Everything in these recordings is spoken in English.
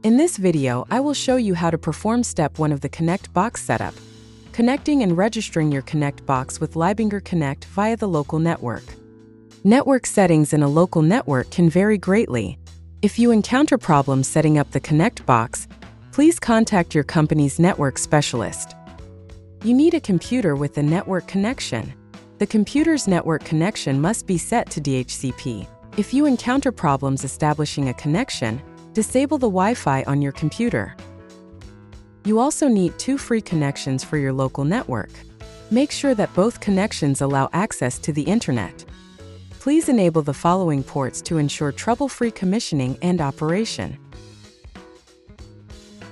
In this video, I will show you how to perform step 1 of the Connect box setup, connecting and registering your Connect box with LEIBINGER Connect via the local network. Network settings in a local network can vary greatly. If you encounter problems setting up the Connect box, please contact your company's network specialist. You need a computer with a network connection. The computer's network connection must be set to DHCP. If you encounter problems establishing a connection, disable the Wi-Fi on your computer. You also need 2 free connections for your local network. Make sure that both connections allow access to the internet. Please enable the following ports to ensure trouble-free commissioning and operation.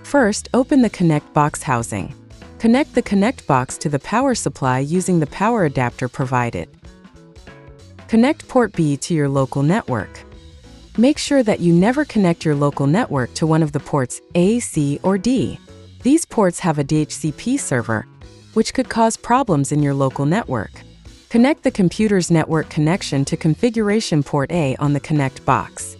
First, open the Connect box housing. Connect the Connect box to the power supply using the power adapter provided. Connect port B to your local network. Make sure that you never connect your local network to one of the ports A, C, or D. These ports have a DHCP server, which could cause problems in your local network. Connect the computer's network connection to configuration port A on the Connect box.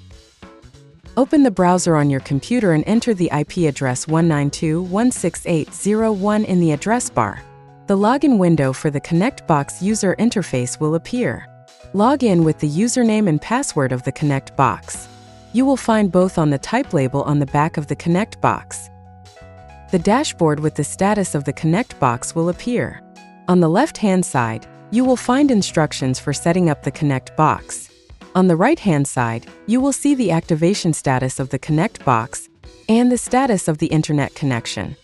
Open the browser on your computer and enter the IP address 192.168.0.1 in the address bar. The login window for the Connect box user interface will appear. Log in with the username and password of the Connect box. You will find both on the type label on the back of the Connect box. The dashboard with the status of the Connect box will appear. On the left-hand side, you will find instructions for setting up the Connect box. On the right-hand side, you will see the activation status of the Connect box and the status of the internet connection.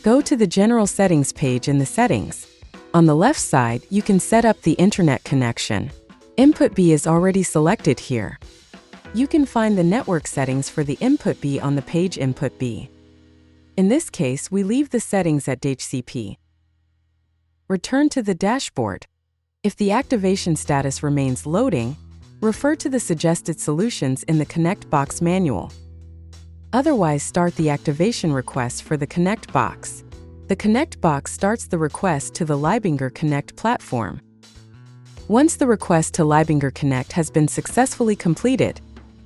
Go to the General Settings page in the Settings. On the left side, you can set up the internet connection. Input B is already selected here. You can find the network settings for the Input B on the page Input B. In this case, we leave the settings at DHCP. Return to the dashboard. If the activation status remains loading, refer to the suggested solutions in the Connect box manual. Otherwise, start the activation request for the Connect box. The Connect box starts the request to the LEIBINGER Connect platform. Once the request to LEIBINGER Connect has been successfully completed,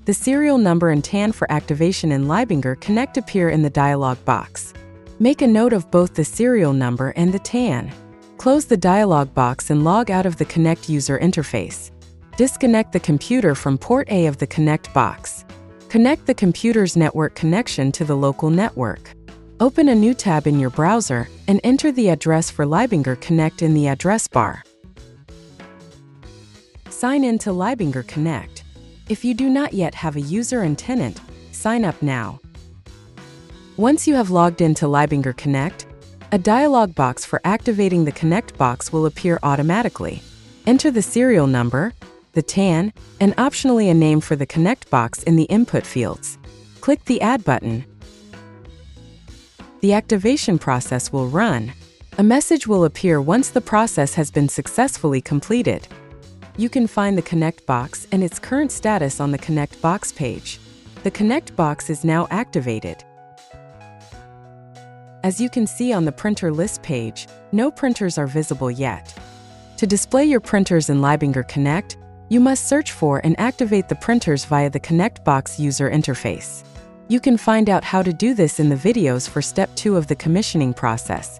the serial number and TAN for activation in LEIBINGER Connect appear in the dialog box. Make a note of both the serial number and the TAN. Close the dialog box and log out of the Connect user interface. Disconnect the computer from port A of the Connect box. Connect the computer's network connection to the local network. Open a new tab in your browser and enter the address for LEIBINGER Connect in the address bar. Sign in to LEIBINGER Connect. If you do not yet have a user and tenant, sign up now. Once you have logged into LEIBINGER Connect, a dialog box for activating the Connect box will appear automatically. Enter the serial number, the TAN, and optionally a name for the Connect box in the input fields. Click the Add button. The activation process will run. A message will appear once the process has been successfully completed. You can find the Connect box and its current status on the Connect box page. The Connect box is now activated. As you can see on the printer list page, no printers are visible yet. To display your printers in LEIBINGER Connect, you must search for and activate the printers via the Connect box user interface. You can find out how to do this in the videos for step 2 of the commissioning process.